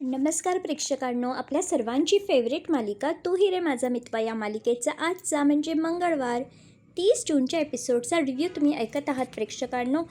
नमस्कार प्रेक्षकांनो, आपल्या सर्वांची फेवरेट मालिका तू ही रे माझा मितवा या मालिकेचा आजचा म्हणजे मंगळवार 30 जूनच्या एपिसोडचा रिव्ह्यू तुम्ही ऐकत आहात. प्रेक्षकांनो,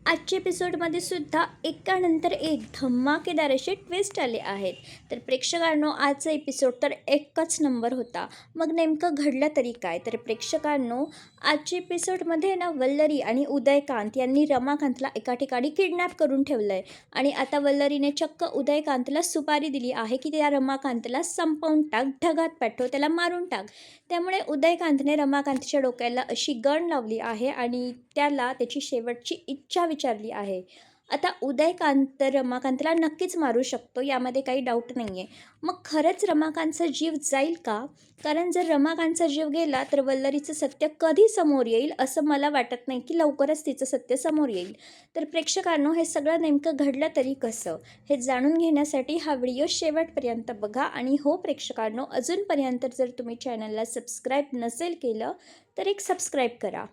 आजच्या एपिसोडमध्ये सुद्धा एकानंतर एक धमाकेदार असे ट्विस्ट आले आहेत. तर प्रेक्षकांनो, आजचा एपिसोड तर एकच नंबर होता. मग नेमकं घडलं तरी काय? तर प्रेक्षकांनो, आजच्या एपिसोडमध्ये ना वल्लरी आणि उदयकांत यांनी रमाकांतला एका ठिकाणी किडनॅप करून ठेवलं आहे आणि आता वल्लरीने चक्क उदयकांतला सुपारी दिली आहे की त्या रमाकांतला संपवून टाक, ढगात पाठव, त्याला मारून टाक. त्यामुळे उदयकांतने रमाकांतच्या डोक्याला अशी गण लावली आहे आणि त्याला त्याची शेवटची इच्छा विचारली आहे. आता उदयकांत रमाकांतला नक्कीच मारू शकतो, यामध्ये काही डाऊट नाही आहे. मग खरंच रमाकांतचा जीव जाईल का? कारण जर रमाकांतचा जीव गेला तर वल्लरीचं सत्य कधी समोर येईल असं मला वाटत नाही की लवकरच तिचं सत्य समोर येईल. तर प्रेक्षकांनो, हे सगळं नेमकं घडलं तरी कसं, हे जाणून घेण्यासाठी हा व्हिडिओ शेवटपर्यंत बघा. आणि हो प्रेक्षकांनो, अजूनपर्यंत जर तुम्ही चॅनलला सबस्क्राईब नसेल केलं तर एक सबस्क्राईब करा.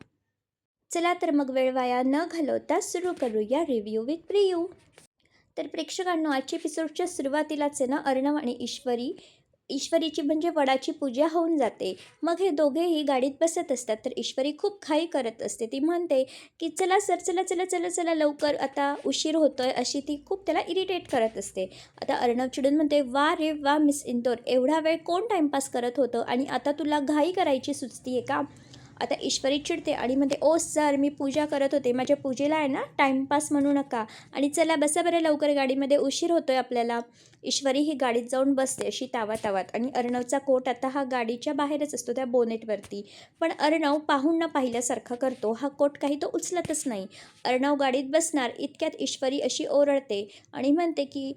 चला तर मग वेळ वाया न घालवता सुरू करूया रिव्ह्यू विथ प्रियू. तर प्रेक्षकांनो, आजच्या एपिसोडच्या सुरुवातीलाच आहे ना, अर्णव आणि ईश्वरीची म्हणजे वडाची पूजा होऊन जाते. मग हे दोघेही गाडीत बसत असतात. तर ईश्वरी खूप घाई करत असते. ती म्हणते की चला सर, चला चला चला चला लवकर, आता उशीर होतोय, अशी ती खूप त्याला इरिटेट करत असते. आता अर्णव चिडून म्हणते, वा रे वा मिस इंदोर, एवढा वेळ कोण टाईमपास करत होतं आणि आता तुला घाई करायची सुचती आहे का? आता ईश्वरी चिडते आणि म्हणते, ओ सर, मी पूजा करत होते, माझ्या पूजेला आहे ना टाईमपास म्हणू नका, आणि चला बसा बरं लवकर, गाडीमध्ये उशीर होतोय आपल्याला. ईश्वरी ही गाडीत जाऊन बसते अशी तावातावात, आणि अर्णवचा कोट आता हा गाडीच्या बाहेरच असतो त्या बोनेटवरती. पण अर्णव पाहून न पाहिल्यासारखा करतो, हा कोट काही तो उचलतच नाही. अर्णव गाडीत बसणार इतक्यात ईश्वरी अशी ओरडते आणि म्हणते की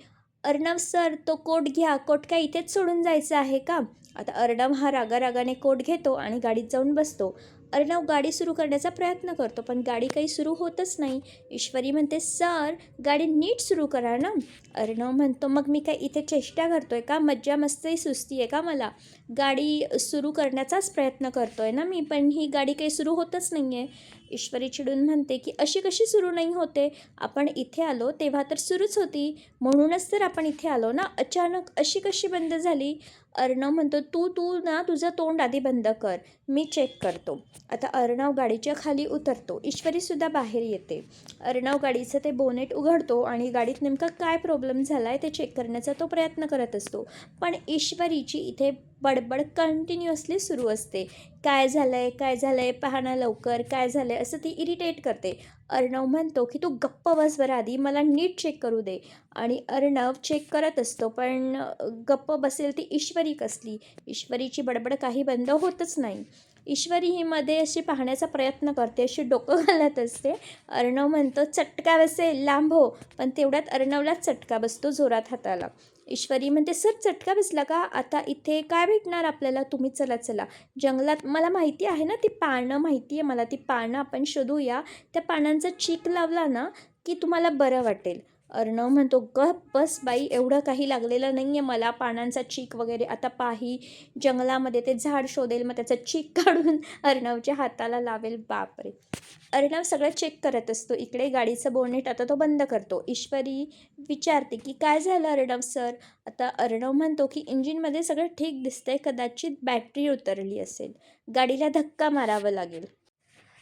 अर्णव सर, तो कोट घ्या, कोट काय इथेच सोडून जायचं आहे का? आता अर्णव हा रागारागाने कोट घेतो आणि गाडीत जाऊन बसतो. अर्णव गाडी सुरू करण्याचा प्रयत्न करतो पण गाडी काही सुरू होतच नाही. ईश्वरी म्हणते, सर, गाडी नीट सुरू करा ना. अर्णव म्हणतो, मग मी काय इथे चेष्टा करतोय का? मज्जा मस्ती सुस्ती आहे का मला? गाडी सुरू करण्याचाच प्रयत्न करतोय ना मी, पण ही गाडी काही सुरू होतच नाही आहे. ईश्वरी चिडून म्हणते की अशी कशी सुरू नाही होते? आपण इथे आलो तेव्हा तर सुरूच होती, म्हणूनच तर आपण इथे आलो ना, अचानक अशी कशी बंद झाली? अर्णव म्हणतो, तू तू ना तुझं तोंड आधी बंद कर, मी चेक करतो. आता अर्णव गाडीच्या खाली उतरतो. ईश्वरीसुद्धा बाहेर येते. अर्णव गाडीचं ते बोनेट उघडतो आणि गाडीत नेमका काय प्रॉब्लेम झाला आहे ते चेक करण्याचा तो प्रयत्न करत असतो. पण ईश्वरीची इथे बडबड कंटिन्युअसली सुरू असते. काय झालं आहे, काय झालं आहे, पाहणं लवकर, काय झालं आहे, असं ती इरिटेट करते. अर्णव म्हणतो की तू गप्प बस बरं, आधी मला नीट चेक करू दे. आणि अर्णव चेक करत असतो, पण गप्प बसेल ती ईश्वरी कसली? ईश्वरीची बडबड काही बंद होतच नाही. ईश्वरी ही मध्ये अशी पाहण्याचा प्रयत्न करते, अशी डोकं घालत असते. अर्णव म्हणतो, चटका बसेल, लांब हो. पण तेवढ्यात अर्णवलाच चटका बसतो जोरात हाताला. ईश्वरी म्हणते, सर, चटका बसला का? आता इथे काय भेटणार आपल्याला? तुम्ही चला चला जंगलात, मला माहिती आहे ना ती पानं, माहिती आहे मला ती पानं, आपण शोधूया. त्या पानांचा चीक लावला ना की तुम्हाला बरं वाटेल. अर्णव म्हणतो, गप बस बाई, एवढं काही लागलेलं नाही आहे मला पानांचा चीक वगैरे. आता पाही जंगलामध्ये ते झाड शोधेल, मग त्याचा चीक काढून अर्णवच्या हाताला लावेल. बापरे. अर्णव सगळं चेक करत असतो. इकडे गाडीचं बोनेट आता तो बंद करतो. ईश्वरी विचारते की काय झालं अर्णव सर? आता अर्णव म्हणतो की इंजिनमध्ये सगळं ठीक दिसतंय, कदाचित बॅटरी उतरली असेल, गाडीला धक्का मारावा लागेल.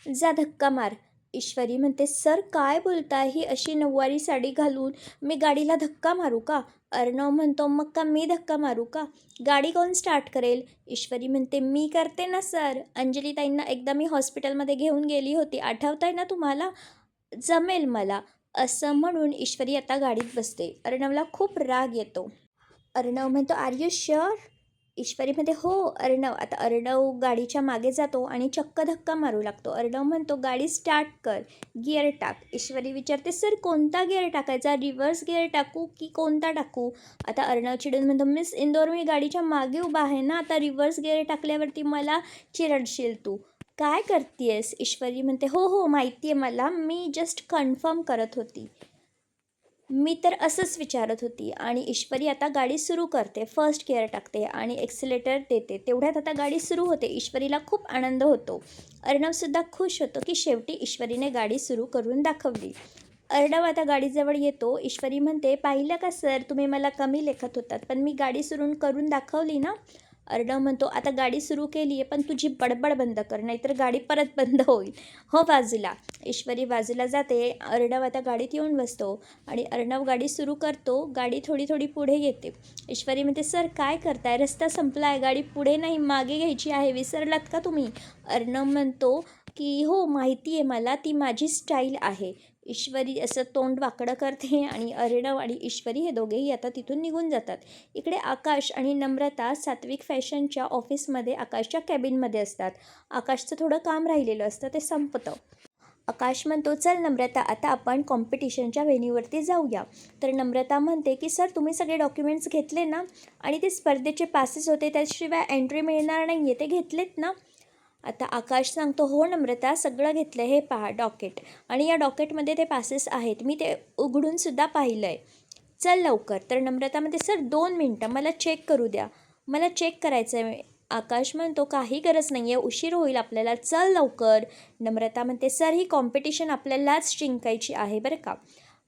जा धक्का मार. ईश्वरी म्हणते, सर काय बोलताय, ही अशी नऊवारी साडी घालून मी गाडीला धक्का मारू का? अर्णव म्हणतो, मग का मी धक्का मारू का? गाडी कोण स्टार्ट करेल? ईश्वरी म्हणते, मी करते ना सर, अंजलीताईंना एकदा मी हॉस्पिटलमध्ये घेऊन गेली होती, आठवत आहे ना तुम्हाला? जमेल मला. असं म्हणून ईश्वरी आता गाडीत बसते. अर्णवला खूप राग येतो. अर्णव म्हणतो, आर यू शुअर? ईश्वरीमध्ये हो. आता अर्णव गाडीच्या मागे जातो आणि चक्क धक्का मारू लागतो. अर्णव म्हणतो, गाडी स्टार्ट कर, गिअर टाक. ईश्वरी विचारते, सर कोणता गिअर टाकायचा? रिव्हर्स गिअर टाकू की कोणता टाकू? आता अर्णव चिडून म्हणतो, मिस इंदोर, मी गाडीच्या मागे उभा आहे ना, आता रिव्हर्स गिअर टाकल्यावरती मला चिरडशील तू. काय करतेस? ईश्वरी म्हणते, हो हो माहिती आहे मला, मी जस्ट कन्फर्म करत होती, मी तर असंच विचारत होती. आणि ईश्वरी आता गाडी सुरू करते, फर्स्ट गिअर टाकते आणि एक्सिलेटर देते. तेवढ्यात आता गाडी सुरू होते. ईश्वरीला खूप आनंद होतो. अर्णवसुद्धा खुश होतो की शेवटी ईश्वरीने गाडी सुरू करून दाखवली. अर्णव आता गाडीजवळ येतो. ईश्वरी म्हणते, पाहिलं का सर, तुम्ही मला कमी लेखत होतात, पण मी गाडी सुरू करून दाखवली ना. अर्णव म्हणतो, आता गाडी सुरू केली आहे, पण तुझी बडबड बंद कर, नाहीतर गाडी परत बंद होईल. हो बाजूला. ईश्वरी बाजूला जाते. अर्णव आता गाडीत येऊन बसतो आणि अर्णव गाडी सुरू करतो. गाडी थोडी थोडी पुढे येते. ईश्वरी म्हणते, सर काय करताय, रस्ता संपला आहे, गाडी पुढे नाही मागे घ्यायची आहे, विसरलात का तुम्ही. अर्णव म्हणतो की हो माहिती आहे मला, ती माझी स्टाईल आहे. ईश्वरी असं तोंड वाकडं करते आणि अर्णव आणि ईश्वरी हे दोघेही आता तिथून निघून जातात. इकडे आकाश आणि नम्रता सात्विक फॅशनच्या ऑफिसमध्ये आकाशच्या कॅबिनमध्ये असतात. आकाशचं थोडं काम राहिलेलं असतं, ते संपतं. आकाश म्हणतो, चल नम्रता, आता आपण कॉम्पिटिशनच्या व्हेन्यूवरती जाऊया. तर नम्रता म्हणते की सर, तुम्ही सगळे डॉक्युमेंट्स घेतले ना, आणि ते स्पर्धेचे पासेस होते, त्याशिवाय एंट्री मिळणार नाही आहे, ते घेतलेत ना. आता आकाश सांगतो, हो नम्रता, सगळं घेतलं. हे पहा डॉकेट, आणि या डॉकेटमध्ये ते पासेस आहेत, मी ते उघडूनसुद्धा पाहिलं आहे. चल लवकर. तर नम्रता म्हणते, सर 2 मिनटं, मला चेक करू द्या, मला चेक करायचं आहे. आकाश म्हणतो, काही गरज नाही आहे, उशीर होईल आपल्याला, चल लवकर. नम्रता म्हणते, सर ही कॉम्पिटिशन आपल्यालाच जिंकायची आहे बरं का.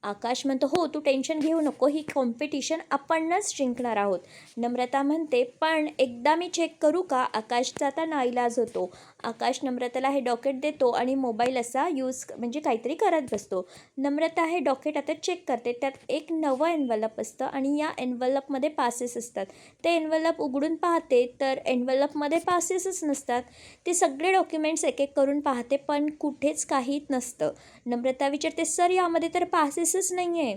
आकाश म्हणतो, हो तू टेन्शन घेऊ नको, ही कॉम्पिटिशन आपणच जिंकणार आहोत. नम्रता म्हणते, पण एकदा मी चेक करू का. आकाशचा आता नाईलाज होतो. आकाश नम्रताला हे डॉकेट देतो आणि मोबाईल असा म्हणजे काहीतरी करत बसतो. नम्रता हे डॉकेट आता चेक करते. त्यात एक नवं एन्व्हलप असतं आणि या एन्व्हलपमध्ये पासेस असतात. ते एन्व्हलप उघडून पाहते तर एन्व्हलपमध्ये पासेसच नसतात. ते सगळे डॉक्युमेंट्स एक एक करून पाहते, पण कुठेच काही नसतं. नम्रता विचारते, सर यामध्ये तर पासेसच नाही आहे.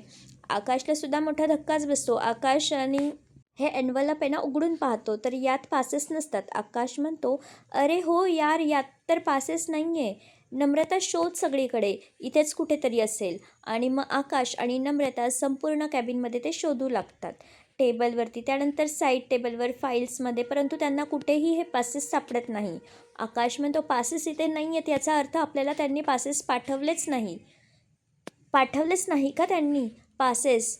आकाशलासुद्धा मोठा धक्काच बसतो. आकाश आणि हे एन्व्हलप आहे ना उघडून पाहतो, तर यात पासेस नसतात. आकाश म्हणतो, अरे हो यार, यात तर पासेस नाही आहे. नम्रता शोध सगळीकडे, इथेच कुठेतरी असेल. आणि मग आकाश आणि नम्रता संपूर्ण कॅबिनमध्ये ते शोधू लागतात. टेबलवरती, त्यानंतर साईड टेबलवर, फाईल्समध्ये, परंतु त्यांना कुठेही हे पासेस सापडत नाही. आकाश म्हणतो, पासेस इथे नाही आहेत, याचा अर्थ आपल्याला त्यांनी पासेस पाठवलेच नाही का त्यांनी पासेस.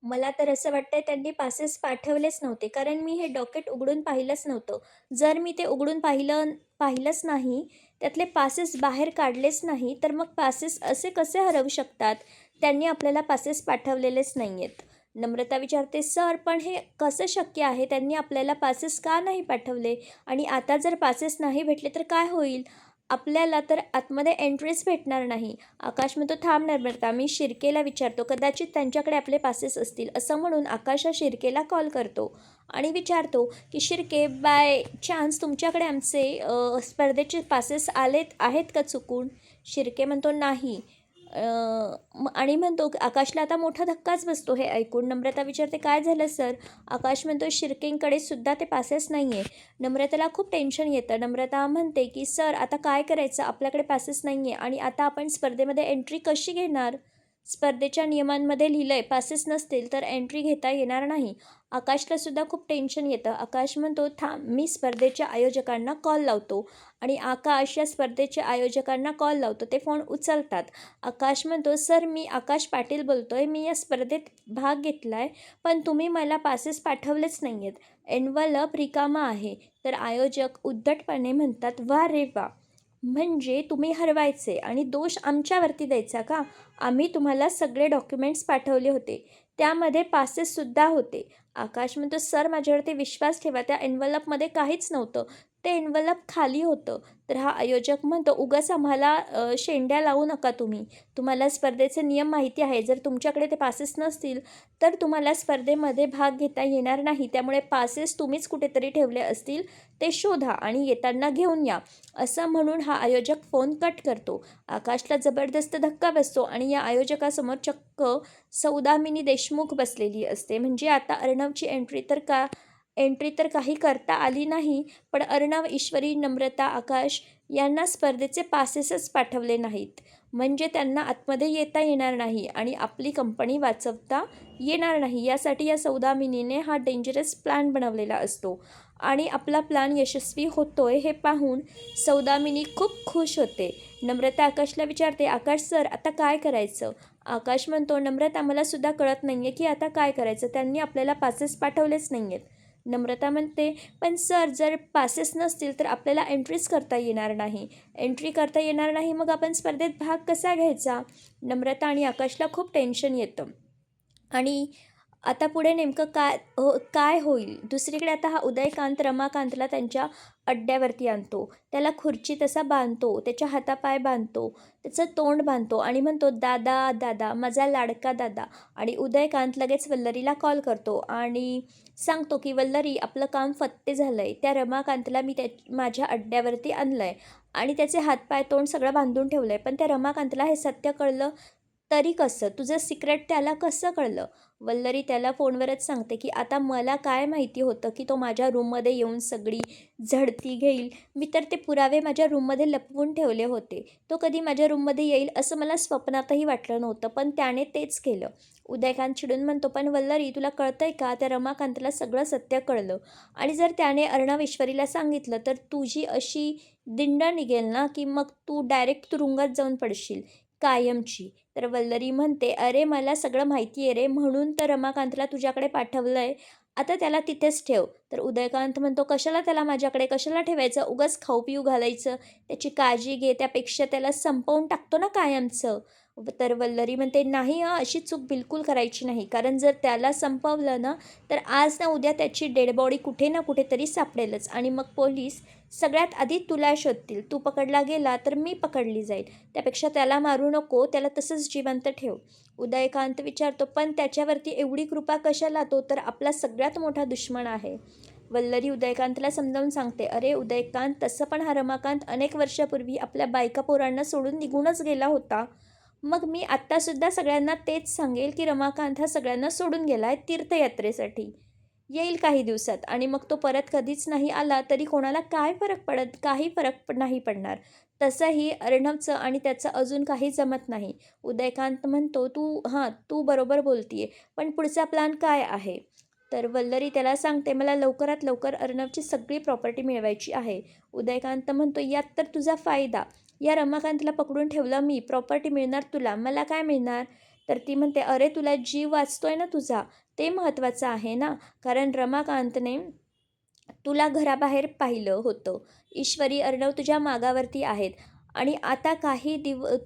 मला तर असं वाटतंय त्यांनी पासेस पाठवलेच नव्हते, कारण मी हे डॉकेट उघडून पाहिलंच नव्हतं. जर मी ते उघडून पाहिलंच नाही, त्यातले पासेस बाहेर काढलेच नाही, तर मग पासेस असे कसे हरवू शकतात. त्यांनी आपल्याला पासेस पाठवलेलेच नाही आहेत. नम्रता विचारते, सर पण हे कसं शक्य आहे, त्यांनी आपल्याला पासेस का नाही पाठवले, आणि आता जर पासेस नाही भेटले तर काय होईल. आपल्याला तर आतमध्ये एंट्रीच भेटणार नाही. आकाश म्हणतो, थांब नम्रता, मी शिर्केला विचारतो, कदाचित त्यांच्याकडे आपले पासेस असतील. असं म्हणून आकाश हा शिर्केला कॉल करतो आणि विचारतो की शिर्के, बाय चान्स तुमच्याकडे आमचे स्पर्धेचे पासेस आहेत का चुकून. शिर्के म्हणतो, नाही. आणि म्हणतो, आकाशला आता मोठा धक्काच बसतो हे ऐकून. नम्रता विचारते, काय झालं सर. आकाश म्हणतो, शिर्केंकडे सुद्धा ते पासेस नाही आहे. नम्रताला खूप टेन्शन येतं. नम्रता म्हणते की सर आता काय करायचं, आपल्याकडे पासेस नाही आहे, आणि आता आपण स्पर्धेमध्ये एंट्री कशी घेणार. स्पर्धेच्या नियमांमध्ये लिहिलं आहे, पासेस नसतील तर एंट्री घेता येणार नाही. आकाशलासुद्धा खूप टेन्शन येतं. आकाश म्हणतो, थांब, मी स्पर्धेच्या आयोजकांना कॉल लावतो. आणि आकाश या स्पर्धेच्या आयोजकांना कॉल लावतो. ते फोन उचलतात. आकाश म्हणतो, सर मी आकाश पाटील बोलतोय, मी या स्पर्धेत भाग घेतला आहे, पण तुम्ही मला पासेस पाठवलेच नाही आहेत, एन्व्हलप रिकामा आहे. तर आयोजक उद्धटपणे म्हणतात, वा रे वा, म्हणजे तुम्ही हरवायचे आणि दोष आमच्यावरती द्यायचा का. आम्ही तुम्हाला सगळे डॉक्युमेंट्स पाठवले होते, त्यामध्ये पासेससुद्धा होते. आकाश म्हणतो, सर माझ्यावरती विश्वास ठेवा, त्या एन्व्हलपमध्ये काहीच नव्हतं, ते एन्व्हलप खाली होतं. तर हा आयोजक म्हणतो, उगाच आम्हाला शेंड्या लावू नका तुम्ही, तुम्हाला स्पर्धेचे नियम माहिती आहे. जर तुमच्याकडे ते पासेस नसतील तर तुम्हाला स्पर्धेमध्ये भाग घेता येणार नाही. त्यामुळे पासेस तुम्हीच कुठेतरी ठेवले असतील, ते शोधा आणि येताना घेऊन या. असं म्हणून हा आयोजक फोन कट करतो. आकाशला जबरदस्त धक्का बसतो आणि या आयोजकासमोर चक्क सौदामिनी देशमुख बसलेली असते. म्हणजे आता अर्णवची एंट्री तर काही करता आली नाही, पण अर्णव, ईश्वरी, नम्रता, आकाश यांना स्पर्धेचे पासेसच पाठवले नाहीत. म्हणजे त्यांना आतमध्ये येता येणार नाही आणि आपली कंपनी वाचवता येणार नाही. यासाठी या सौदामिनीने हा डेंजरस प्लॅन बनवलेला असतो आणि आपला प्लॅन यशस्वी होतोय हे पाहून सौदामिनी खूप खुश होते. नम्रता आकाशला विचारते, आकाश सर आता काय करायचं. आकाश म्हणतो, नम्रता मलासुद्धा कळत नाही आहे की आता काय करायचं, त्यांनी आपल्याला पासेस पाठवलेच नाही आहेत. नम्रता म्हणते, पण सर जर पासेस नसतील तर आपल्याला एंट्रीच करता येणार नाही. एंट्री करता येणार नाही मग आपण स्पर्धेत भाग कसा घ्यायचा? नम्रता आणि आकाशला खूप टेन्शन येतं. आणि आता पुढे नेमकं काय होईल? दुसरीकडे आता हा उदयकांत रमाकांतला त्यांच्या अड्ड्यावरती आणतो. त्याला खुर्ची तसा बांधतो, त्याच्या हातापाय बांधतो, त्याचं तोंड बांधतो आणि म्हणतो, दादा दादा, माझा लाडका दादा. आणि उदयकांत लगेच वल्लरीला कॉल करतो आणि सांगतो की वल्लरी, आपलं काम फत्ते झालं आहे. त्या रमाकांतला मी माझ्या अड्ड्यावरती आणलं आहे आणि त्याचे हातपाय तोंड सगळं बांधून ठेवलं आहे. पण त्या रमाकांतला हे सत्य कळलं तरी कसं? तुझं सिक्रेट त्याला कसं कळलं? वल्लरी त्याला फोनवरच सांगते की आता मला काय माहिती होतं की तो माझ्या रूममध्ये येऊन सगळी झडती घेईल. मी तर ते पुरावे माझ्या रूममध्ये लपवून ठेवले होते. तो कधी माझ्या रूममध्ये येईल असं मला स्वप्नातही वाटलं नव्हतं, पण त्याने तेच केलं. उदयकांत चिडून म्हणतो, पण वल्लरी, तुला कळतंय का? त्या रमाकांतला सगळं सत्य कळलं आणि जर त्याने अर्णव ईश्वरीला सांगितलं तर तुझी अशी दिंड निघेल ना की मग तू डायरेक्ट तुरुंगात जाऊन पडशील कायमची. तर वल्लरी म्हणते, अरे मला सगळं माहिती आहे रे, म्हणून तर रमाकांतला तुझ्याकडे पाठवलं आहे. आता त्याला तिथेच ठेव. तर उदयकांत म्हणतो, कशाला त्याला माझ्याकडे कशाला ठेवायचं? उगाच खाऊ पिऊ घालायचं, त्याची काळजी घे, त्यापेक्षा त्याला संपवून टाकतो ना कायमचं. तर वल्लरी म्हणते, नाही अशी चूक बिलकुल करायची नाही, कारण जर त्याला संपवलं ना तर आज ना उद्या त्याची डेड बॉडी कुठे ना कुठेतरी सापडेलच आणि मग पोलीस सगळ्यात आधी तुला शोधतील. तू पकडला गेला तर मी पकडली जाईल. त्यापेक्षा त्याला मारू नको, त्याला तसंच जिवंत ठेव. उदयकांत विचारतो, पण त्याच्यावरती एवढी कृपा कशाला? तो तर आपला सगळ्यात मोठा दुश्मन आहे. वल्लरी उदयकांतला समजावून सांगते, अरे उदयकांत, तसं पण हा रमाकांत अनेक वर्षापूर्वी आपल्या बायका पोरांना सोडून निघूनच गेला होता. मग मी आत्तासुद्धा सगळ्यांना तेच सांगेल की रमाकांत हा सगळ्यांना सोडून गेला आहे तीर्थयात्रेसाठी. येईल काही दिवसात आणि मग तो परत कधीच नाही आला तरी कोणाला काय फरक पडत? काही फरक नाही पडणार. तसंही अर्णवचं आणि त्याचं अजून काही जमत नाही. उदयकांत म्हणतो, तू बरोबर बोलतीये, पण पुढचा प्लॅन काय आहे? तर वल्लरी त्याला सांगते, मला लवकरात लवकर अर्णवची सगळी प्रॉपर्टी मिळवायची आहे. उदयकांत म्हणतो, यात तर तुझा फायदा. या रमाकांतला पकडून ठेवलं मी, प्रॉपर्टी मिळणार तुला, मला काय मिळणार? तर ती म्हणते, अरे तुला जीव वाचतोय ना तुझा, ते महत्त्वाचं आहे ना. कारण रमाकांतने तुला घराबाहेर पाहिलं होतं. ईश्वरी, अर्णव तुझ्या मागावरती आहेत आणि आता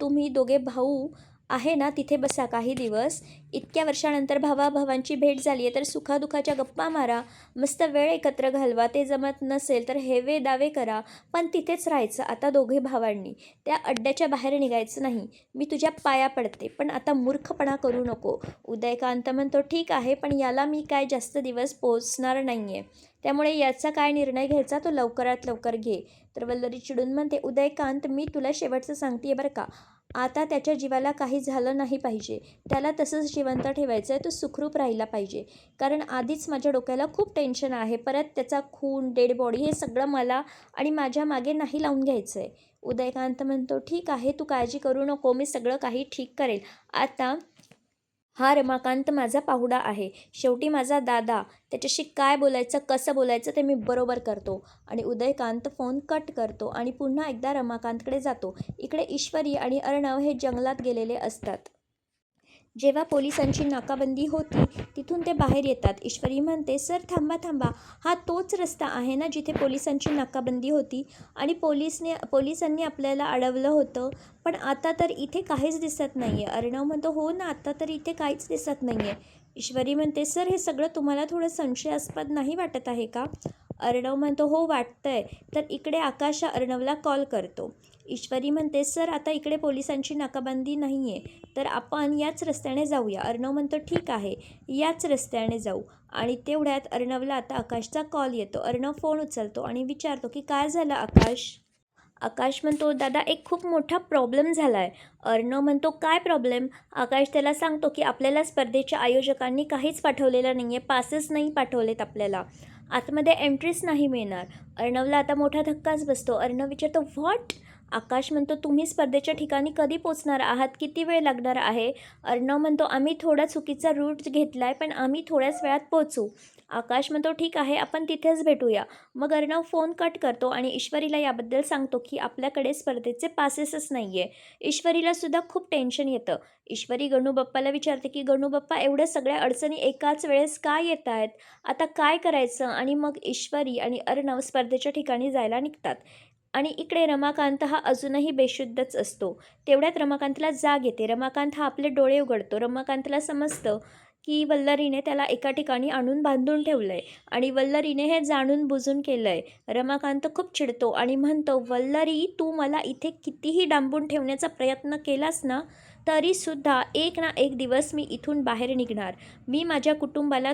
तुम्ही दोघे भाऊ आहे ना तिथे बसा काही दिवस. इतक्या वर्षानंतर भावाभावांची भेट झाली आहे तर सुखादुखाच्या गप्पा मारा, मस्त वेळ एकत्र घालवा. ते जमत नसेल तर हेवे दावे करा, पण तिथेच राहायचं आता दोघे भावांनी. त्या अड्ड्याच्या बाहेर निघायचं नाही. मी तुझ्या पाया पडते, पण आता मूर्खपणा करू नको. उदयकांत म्हणतो, ठीक आहे, पण याला मी काय जास्त दिवस पोचणार नाही आहे, त्यामुळे याचा काय निर्णय घ्यायचा तो लवकरात लवकर घे. तर वल्लरी चिडून म्हणते, उदयकांत, मी तुला शेवटचं सांगते बरं का, आता त्याच्या जीवाला काही झालं नाही पाहिजे. त्याला तसंच जिवंत ठेवायचं आहे, तो सुखरूप राहिला पाहिजे. कारण आधीच माझ्या डोक्याला खूप टेन्शन आहे. परत त्याचा खून, डेड बॉडी हे सगळं मला आणि माझ्या मागे नाही लावून घ्यायचं आहे. उदयकांत म्हणतो, ठीक आहे, तू काळजी करू नको, मी सगळं काही ठीक करेल. आता हा रमाकांत माझा पाहुणा आहे, शेवटी माझा दादा. त्याच्याशी काय बोलायचं, कसं बोलायचं ते मी बरोबर करतो. आणि उदयकांत फोन कट करतो आणि पुन्हा एकदा रमाकांतकडे जातो. इकडे ईश्वरी आणि अर्णव हे जंगलात गेलेले असतात. जेव्हा पोलिसांची नाकाबंदी होती तिथून ते बाहेर येतात. ईश्वरी म्हणते, सर थांबा थांबा, हा तोच रस्ता आहे ना जिथे पोलिसांची नाकाबंदी होती आणि पोलिसांनी आपल्याला अडवलं होतं, पण आता तर इथे काहीच दिसत नाही आहे. अर्णव म्हणतो, हो ना, आता तर इथे काहीच दिसत नाही आहे. ईश्वरी म्हणते, सर हे सगळं तुम्हाला थोडं संशयास्पद नाही वाटत आहे का? अर्णव म्हणतो, हो वाटतंय. तर इकडे आकाश अर्णवला कॉल करतो. ईश्वरी म्हणते, सर आता इकडे पोलिसांची नाकाबंदी नाही आहे, तर आपण याच रस्त्याने जाऊया. अर्णव म्हणतो, ठीक आहे, याच रस्त्याने जाऊ. आणि तेवढ्यात अर्णवला आता आकाशचा कॉल येतो. अर्णव फोन उचलतो आणि विचारतो की काय झालं आकाश? आकाश म्हणतो, दादा एक खूप मोठा प्रॉब्लेम झाला आहे. अर्णव म्हणतो, काय प्रॉब्लेम? आकाश त्याला सांगतो की आपल्याला स्पर्धेच्या आयोजकांनी काहीच पाठवलेलं नाही आहे, पासेस नाही पाठवलेत आपल्याला, आतमध्ये एंट्रीच नाही मिळणार. अर्णवला आता मोठा धक्काच बसतो. अर्णव विचारतो, व्हॉट? आकाश म्हणतो, तुम्ही स्पर्धेच्या ठिकाणी कधी पोचणार आहात, किती वेळ लागणार आहे? अर्णव म्हणतो, आम्ही थोडा चुकीचा रूट घेतला आहे, पण आम्ही थोड्याच वेळात पोचू. आकाश म्हणतो, ठीक आहे, आपण तिथेच भेटूया. मग अर्णव फोन कट करतो आणि ईश्वरीला याबद्दल सांगतो की आपल्याकडे स्पर्धेचे पासेसच नाही आहे. ईश्वरीलासुद्धा खूप टेन्शन येतं. ईश्वरी गणूबाप्पाला विचारते की गणूबाप्पा, एवढ्या सगळ्या अडचणी एकाच वेळेस का येत आहेत? आता काय करायचं? आणि मग ईश्वरी आणि अर्णव स्पर्धेच्या ठिकाणी जायला निघतात. आणि इकडे रमाकांत हा अजूनही बेशुद्धच असतो. तेवढ्यात रमाकांतला जाग येते. रमाकांत हा आपले डोळे उघडतो. रमाकांतला समजतं की वल्लरीने त्याला एका ठिकाणी आणून बांधून ठेवलं आहे आणि वल्लरीने हे जाणून बुजून केलं आहे. रमाकांत खूप चिडतो आणि म्हणतो, वल्लरी, तू मला इथे कितीही डांबून ठेवण्याचा प्रयत्न केलास ना, तरीसुद्धा एक ना एक दिवस मी इथून बाहेर निघणार. मी माझ्या कुटुंबाला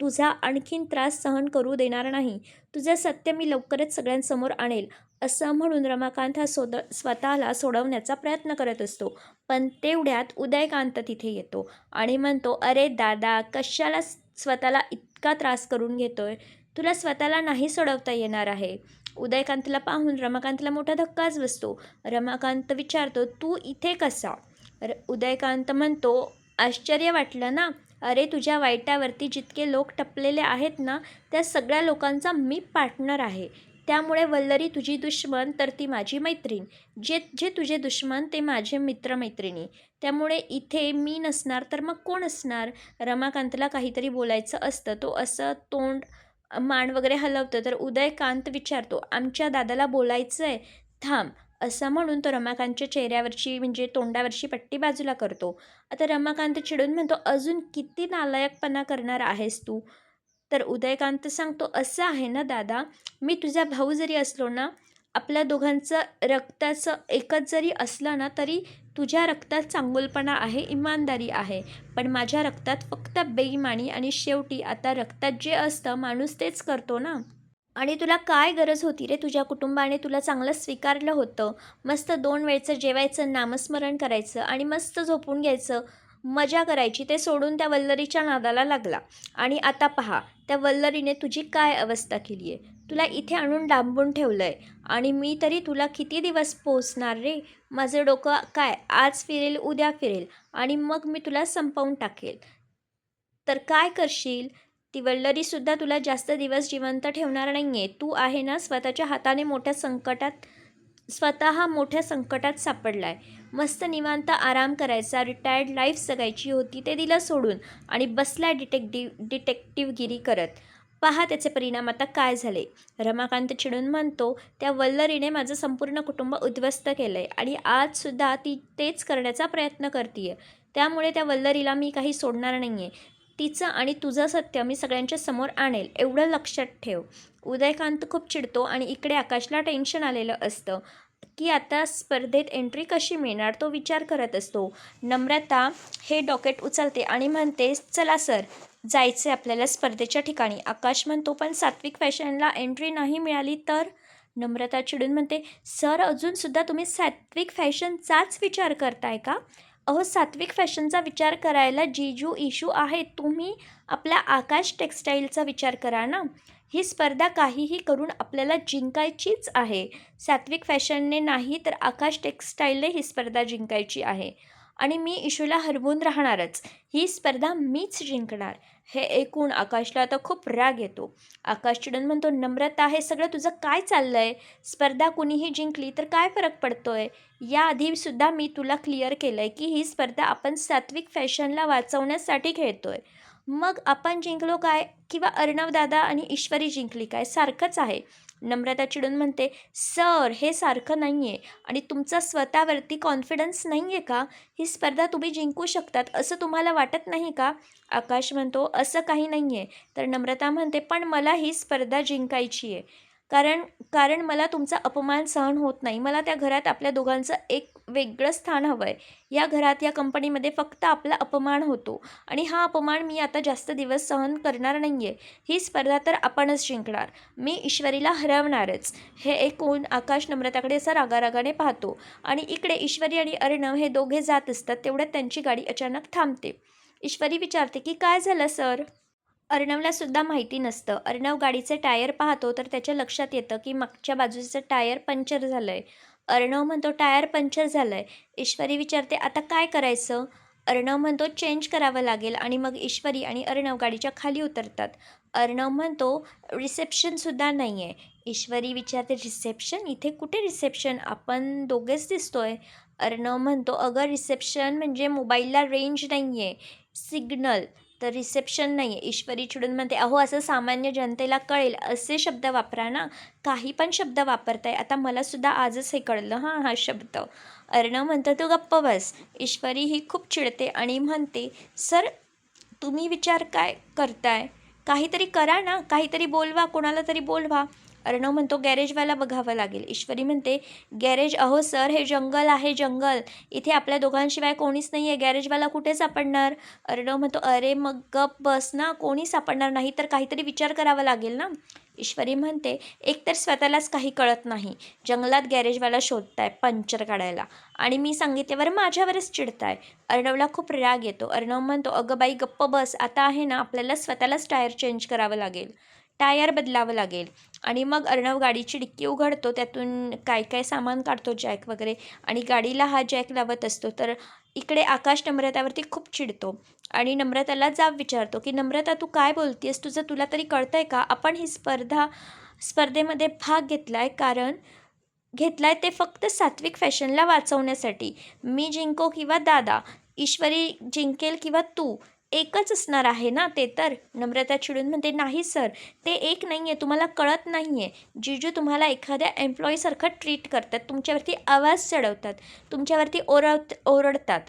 तुझा आणखीन त्रास सहन करू देणार नाही. तुझं सत्य मी लवकरच सगळ्यांसमोर आणेल. असं म्हणून रमाकांत हा स्वतःला सोडवण्याचा प्रयत्न करत असतो. पण तेवढ्यात उदयकांत तिथे येतो आणि म्हणतो, अरे दादा, कशाला स्वतःला इतका त्रास करून घेतोय? तुला स्वतःला नाही सोडवता येणार आहे. उदयकांतला पाहून रमाकांतला मोठा धक्काच बसतो. रमाकांत विचारतो, तू इथे कसा? उदयकांत म्हणतो, आश्चर्य वाटलं ना? अरे, तुझ्या वाईटावरती जितके लोक टपलेले आहेत ना, त्या सगळ्या लोकांचा मी पार्टनर आहे. त्यामुळे वल्लरी तुझी दुश्मन तर ती माझी मैत्रीण. जे जे तुझे दुश्मन ते माझे मित्रमैत्रिणी. त्यामुळे इथे मी नसणार तर मग कोण असणार? रमाकांतला काहीतरी बोलायचं असतं. तो असं तोंड मान वगैरे हलवतो. तर उदयकांत विचारतो, आमच्या दादाला बोलायचं आहे? थांब. असं म्हणून तो रमाकांतच्या चेहऱ्यावरची म्हणजे तोंडावरची पट्टी बाजूला करतो. आता रमाकांत चिडून म्हणतो, अजून किती नालायकपणा करणार आहेस तू? तर उदयकांत सांगतो, असं आहे ना दादा, मी तुझा भाऊ जरी असलो ना, आपल्या दोघांचं रक्ताचं एकच जरी असलं ना, तरी तुझ्या रक्तात चांगुलपणा आहे, इमानदारी आहे. पण माझ्या रक्तात फक्त बेईमानी आणि शेवटी आता रक्तात जे असतं माणूस तेच करतो ना. आणि तुला काय गरज होती रे? तुझ्या कुटुंबाने तुला चांगलं स्वीकारलं होतं. मस्त 2 वेळचं जेवायचं, नामस्मरण करायचं आणि मस्त झोपून घ्यायचं, मजा करायची. ते सोडून त्या वल्लरीच्या नादाला लागला. आणि आता पहा, त्या वल्लरीने तुझी काय अवस्था केली आहे. तुला इथे आणून डांबून ठेवलं आहे आणि मी तरी तुला किती दिवस पोसणार रे? माझं डोकं काय आज फिरेल, उद्या फिरेल आणि मग मी तुला संपवून टाकेल. तर काय करशील? ती वल्लरीसुद्धा तुला जास्त दिवस जिवंत ठेवणार नाही आहे. तू आहे ना, स्वतः मोठ्या संकटात सापडला आहे. मस्त निवांत आराम करायचा, रिटायर्ड लाईफ जगायची होती, ते दिलं सोडून आणि बसला डिटेक्टिव्हगिरी करत. पहा त्याचे परिणाम आता काय झाले. रमाकांत चिडून म्हणतो, त्या वल्लरीने माझं संपूर्ण कुटुंब उद्ध्वस्त केलं आहे आणि आजसुद्धा ती तेच करण्याचा प्रयत्न करते आहे. त्यामुळे त्या वल्लरीला मी काही सोडणार नाही आहे. तिचं आणि तुझं सत्य मी सगळ्यांच्या समोर आणेल, एवढं लक्षात ठेव. उदयकांत खूप चिडतो आणि इकडे आकाशला टेन्शन आलेलं असतं की आता स्पर्धेत एंट्री कशी मिळणार, तो विचार करत असतो. नम्रता हे डॉकेट उचलते आणि म्हणते, चला सर, जायचे आपल्याला स्पर्धेच्या ठिकाणी. आकाश म्हणतो, पण सात्विक फॅशनला एंट्री नाही मिळाली तर? नम्रता चिडून म्हणते, सर, अजूनसुद्धा तुम्ही सात्विक फॅशनचाच विचार करताय का? अहो, सात्विक फॅशनचा विचार करायला जीजू इशू आहे. तुम्ही आपल्या आकाश टेक्स्टाईलचा विचार करा ना. ही स्पर्धा काहीही करून आपल्याला जिंकायचीच आहे. सात्विक फॅशनने नाही तर आकाश टेक्स्टाईलने ही स्पर्धा जिंकायची आहे आणि मी इशूला हरवून राहणारच. ही स्पर्धा मीच जिंकणार. हे ऐकून आकाशला आता खूप राग येतो. आकाश चिडून म्हणतो, नम्रता, हे सगळं तुझं काय चाललं आहे? स्पर्धा कुणीही जिंकली तर काय फरक पडतोय? याआधीसुद्धा मी तुला क्लिअर केलं आहे की ही स्पर्धा आपण सात्विक फॅशनला वाचवण्यासाठी खेळतोय. मग आपण जिंकलो काय किंवा अर्णवदादा आणि ईश्वरी जिंकली काय, सारखंच आहे. नम्रता चिडून म्हणते, सर, हे सारखं नाही आहे आणि तुमचा स्वतःवरती कॉन्फिडन्स नाही आहे का? ही स्पर्धा तुम्ही जिंकू शकतात असं तुम्हाला वाटत नाही का? आकाश म्हणतो, असं काही नाही आहे. तर नम्रता म्हणते, पण मला ही स्पर्धा जिंकायची आहे. कारण कारण मला तुमचा अपमान सहन होत नाही. मला त्या घरात आपल्या दोघांचं एक वेगळं स्थान हवं आहे. या घरात, या कंपनीमध्ये फक्त आपला अपमान होतो आणि हा अपमान मी आता जास्त दिवस सहन करणार नाही आहे. ही स्पर्धा तर आपणच जिंकणार. मी ईश्वरीला हरवणारच. हे ऐकून आकाश नम्रताकडे असा रागारागाने पाहतो आणि इकडे ईश्वरी आणि अर्णव हे दोघे जात असतात. तेवढ्यात त्यांची गाडी अचानक थांबते. ईश्वरी विचारते की काय झालं सर? अर्णवला सुद्धा माहिती नसतं. अर्णव गाडीचे टायर पाहतो तर त्याच्या लक्षात येतं की मागच्या बाजूचं टायर पंक्चर झालं आहे. अर्णव म्हणतो टायर पंक्चर झालं आहे. ईश्वरी विचारते आता काय करायचं? अर्णव म्हणतो चेंज करावं लागेल आणि मग ईश्वरी आणि अर्णव गाडीच्या खाली उतरतात. अर्णव म्हणतो रिसेप्शनसुद्धा नाही आहे. ईश्वरी विचारते रिसेप्शन? इथे कुठे रिसेप्शन? आपण दोघेच दिसतोय. अर्णव म्हणतो अगं रिसेप्शन म्हणजे मोबाईलला रेंज नाही आहे, सिग्नल, तर रिसेप्शन नाही आहे. ईश्वरी चिडून म्हणते अहो असं सामान्य जनतेला कळेल असे शब्द वापरा ना, काही पण शब्द वापरताय. आता मलासुद्धा आजच हे कळलं हा शब्द. अर्णव म्हणतो तू गप्प बस. ईश्वरी ही खूप चिडते आणि म्हणते सर तुम्ही विचार काय करताय? काहीतरी करा ना, काहीतरी बोलवा, कोणाला तरी बोलवा. अर्णव म्हणतो गॅरेजवाला बघावं लागेल. ईश्वरी म्हणते गॅरेज? अहो सर हे जंगल आहे, जंगल. इथे आपल्या दोघांशिवाय कोणीच नाही आहे, गॅरेजवाला कुठे सापडणार? अर्णव म्हणतो अरे मग गप बस ना, कोणी सापडणार नाही तर काहीतरी विचार करावा लागेल ना. ईश्वरी म्हणते एकतर स्वतःलाच काही कळत नाही, जंगलात गॅरेजवाला शोधताय पंक्चर काढायला आणि मी सांगितल्यावर माझ्यावरच चिडताय. अर्णवला खूप राग येतो. अर्णव म्हणतो अगं बाई गप्प बस, आता आहे ना आपल्याला स्वतःलाच टायर चेंज करावं लागेल, टायर बदलावं लागेल. आणि मग अर्णव गाडीची डिक्की उघडतो, त्यातून काय काय सामान काढतो, जॅक वगैरे, आणि गाडीला हा जॅक लावत असतो. तर इकडे आकाश नम्रतावरती खूप चिडतो आणि नम्रताला जाब विचारतो की नम्रता तू काय बोलतेस, तुला तरी कळतंय का? आपण ही स्पर्धेमध्ये भाग घेतलाय ते फक्त सात्विक फॅशनला वाचवण्यासाठी. मी जिंको किंवा दादा, ईश्वरी जिंकेल किंवा तू, एकच असणार आहे ना ते तर. नम्रता चिडून म्हणते नाही सर, ते एक नाही आहे, तुम्हाला कळत नाही आहे. जिजू तुम्हाला एखाद्या एम्प्लॉईसारखं ट्रीट करतात, तुमच्यावरती आवाज चढवतात, तुमच्यावरती ओरडतात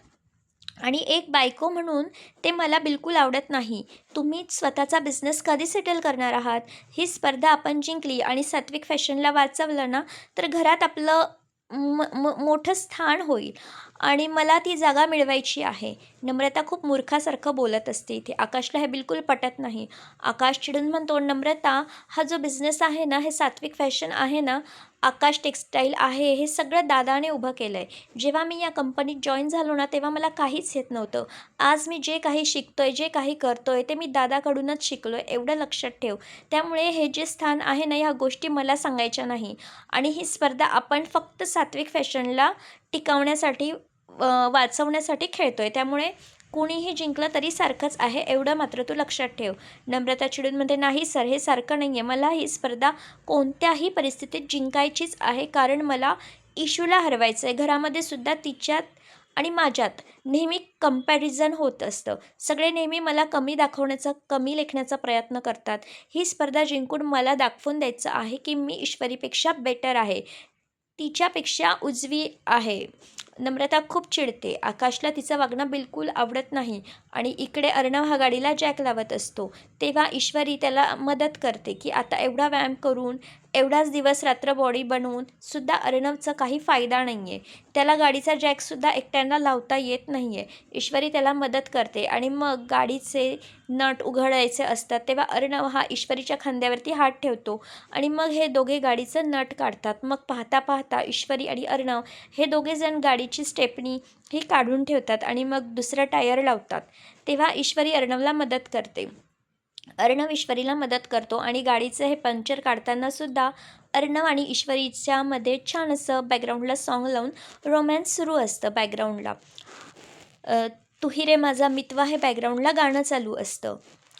आणि एक बायको म्हणून ते मला बिलकुल आवडत नाही. तुम्ही स्वतःचा बिझनेस कधी सेटल करणार आहात? ही स्पर्धा आपण जिंकली आणि सात्विक फॅशनला वाचवलं ना तर घरात आपलं मोठं स्थान होईल आणि मला ती जागा मिळवायची आहे. नम्रता खूप मूर्खासारखं बोलत असते इथे. आकाशला हे बिलकुल पटत नाही. आकाश चिडून म्हणतो नम्रता हा जो बिझनेस आहे ना, हे सात्विक फॅशन आहे ना, आकाश टेक्स्टाईल आहे, हे सगळं दादाने उभं केलं आहे. जेव्हा मी या कंपनीत जॉईन झालो ना तेव्हा मला काहीच येत नव्हतं. आज मी जे काही शिकतोय, जे काही करतोय ते मी दादाकडूनच शिकलो आहे, एवढं लक्षात ठेव. त्यामुळे हे जे स्थान आहे ना, ह्या गोष्टी मला सांगायच्या नाही आणि ही स्पर्धा आपण फक्त सात्विक फॅशनला टिकवण्यासाठी वाचवण्यासाठी खेळतो आहे. त्यामुळे कोणीही जिंकलं तरी सारखंच आहे, एवढं मात्र तू लक्षात ठेव. नम्रता चिडून म्हणते नाही सर, हे सारखं नाही आहे. मला ही स्पर्धा कोणत्याही परिस्थितीत जिंकायचीच आहे, कारण मला इशूला हरवायचं आहे. घरामध्ये सुद्धा तिच्यात आणि माझ्यात नेहमी कंपॅरिझन होत असतं. सगळे नेहमी मला कमी दाखवण्याचा, कमी लेखण्याचा प्रयत्न करतात. ही स्पर्धा जिंकून मला दाखवून द्यायचं आहे की मी ईश्वरीपेक्षा बेटर आहे, तिच्यापेक्षा उजवी आहे. नम्रता खूप चिडते. आकाशला तिचं वागणं बिलकुल आवडत नाही आणि इकडे अर्णव हा गाडीला जॅक लावत असतो. तेव्हा ईश्वरी त्याला मदत करते की आता एवढा व्यायाम करून, एवढाच दिवस रात्र बॉडी बनवून सुद्धा अर्णवचा काही फायदा नाही आहे. त्याला गाडीचा जॅकसुद्धा एकट्यानं लावता येत नाही आहे. ईश्वरी त्याला मदत करते आणि मग गाडीचे नट उघडायचे असतात तेव्हा अर्णव हा ईश्वरीच्या खांद्यावरती हात ठेवतो आणि मग हे दोघे गाडीचं नट काढतात. मग पाहता पाहता ईश्वरी आणि अर्णव हे दोघेजण गाडीची स्टेपनी ही काढून ठेवतात आणि मग दुसरा टायर लावतात. तेव्हा ईश्वरी अर्णवला मदत करते. अर्णव ईश्वरीला मदत करतो आणि गाडीचं हे पंक्चर काढताना सुद्धा अर्णव आणि ईश्वरीच्यामध्ये छान असं बॅकग्राऊंडला सॉन्ग लावून रोमॅन्स सुरू असतं. बॅकग्राऊंडला तू ही रे माझा मितवा हे बॅकग्राऊंडला गाणं चालू असतं.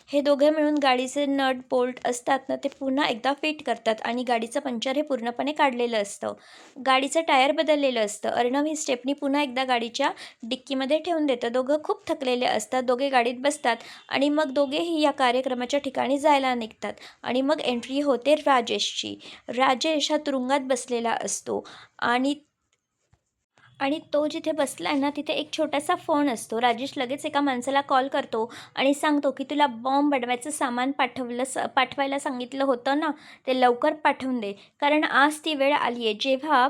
हे दोघे मिळून गाडीचे नट बोल्ट असतात ना ते पुन्हा एकदा फिट करतात आणि गाडीचं पंक्चर हे पूर्णपणे काढलेलं असतं. गाडीचं टायर बदललेलं असतं. अर्णव ही स्टेपनी पुन्हा एकदा गाडीच्या डिक्कीमध्ये ठेवून देतं. दोघं खूप थकलेले असतात. दोघे गाडीत बसतात आणि मग दोघेही या कार्यक्रमाच्या ठिकाणी जायला निघतात आणि मग एंट्री होते राजेशची. राजेश हा तुरुंगात बसलेला असतो आणि तो जिथे बसला आहे ना तिथे एक छोटासा फोन असतो. राजेश लगेच एका माणसाला कॉल करतो आणि सांगतो की तुला बॉम्ब बनवायचं सामान पाठवायला सांगितलं होतं ना, ते लवकर पाठवून दे, कारण आज ती वेळ आली आहे जेव्हा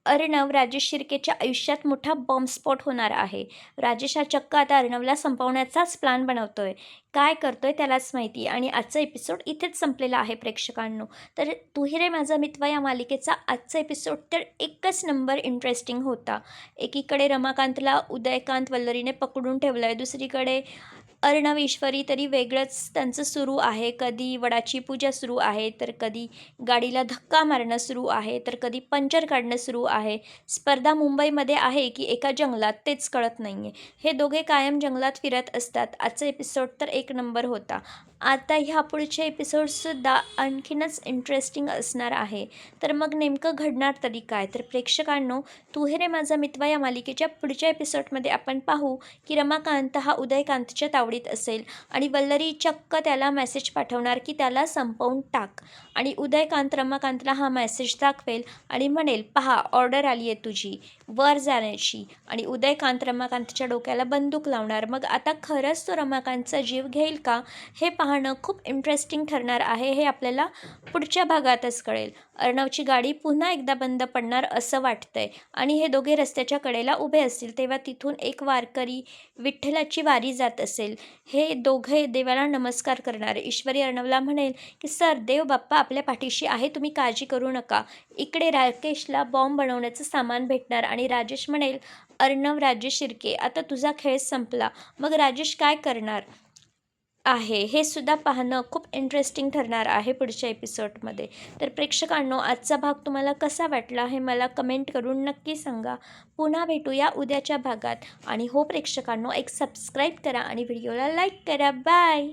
अर्णव राजेश शिर्केच्या आयुष्यात मोठा बॉम्बस्फोट होणार आहे. राजेश हा चक्क आता अर्णवला संपवण्याचाच प्लॅन बनवतोय. काय करतोय त्यालाच माहिती. आणि आजचा एपिसोड इथेच संपलेला आहे प्रेक्षकांनो. तर तू ही रे माझा मितवा या मालिकेचा आजचा एपिसोड तर एकच नंबर इंटरेस्टिंग होता. एकीकडे रमाकांतला उदयकांत वल्लरीने पकडून ठेवलं आहे, दुसरीकडे अर्णव ईश्वरी तरी वेगळंच त्यांचं सुरू आहे. कधी वडाची पूजा सुरू आहे, तर कधी गाडीला धक्का मारणं सुरू आहे, तर कधी पंक्चर काढणं सुरू आहे. स्पर्धा मुंबईमध्ये आहे की एका जंगलात तेच कळत नाही आहे. हे दोघे कायम जंगलात फिरत असतात. आजचा एपिसोड तर एक नंबर होता. आता ह्या पुढचे एपिसोडसुद्धा आणखीनच इंटरेस्टिंग असणार आहे. तर मग नेमकं घडणार तरी काय? तर प्रेक्षकांनो, तू हे रे माझा मितवा या मालिकेच्या पुढच्या एपिसोडमध्ये आपण पाहू की रमाकांत हा उदयकांतच्या तावडीत असेल आणि वल्लरी चक्क त्याला मेसेज पाठवणार की त्याला संपवून टाक. आणि उदयकांत रमाकांतला हा मेसेज दाखवेल आणि म्हणेल, पहा ऑर्डर आली आहे तुझी वर जाण्याची. आणि उदयकांत रमाकांतच्या डोक्याला बंदूक लावणार. मग आता खरंच तो रमाकांतचा जीव घेईल का? हे पाहणं खूप इंटरेस्टिंग ठरणार आहे. हे आपल्याला पुढच्या भागातच कळेल. अर्णवची गाडी पुन्हा एकदा बंद पडणार असं वाटतंय आणि हे दोघे रस्त्याच्या कडेला उभे असतील तेव्हा तिथून एक वारकरी विठ्ठलाची वारी जात असेल. हे दोघे देवाला नमस्कार करणार. ईश्वरी अर्णवला म्हणेल की सर, देव बाप्पा आपल्या पाठीशी आहे, तुम्ही काळजी करू नका. इकडे राकेशला बॉम्ब बनवण्याचं सामान भेटणार आणि राजेश म्हणेल, अर्णव राजेश शिर्के, आता तुझा खेळ संपला. मग राजेश काय करणार आहे हे सुद्धा पाहणं खूप इंटरेस्टिंग ठरणार आहे पुढच्या एपिसोडमध्ये. तर प्रेक्षकांनो, आजचा भाग तुम्हाला कसा वाटला हे मला कमेंट करून नक्की सांगा. पुन्हा भेटूया उद्याच्या भागात. आणि हो प्रेक्षकांनो, एक सबस्क्राईब करा आणि व्हिडिओला लाईक करा. बाय.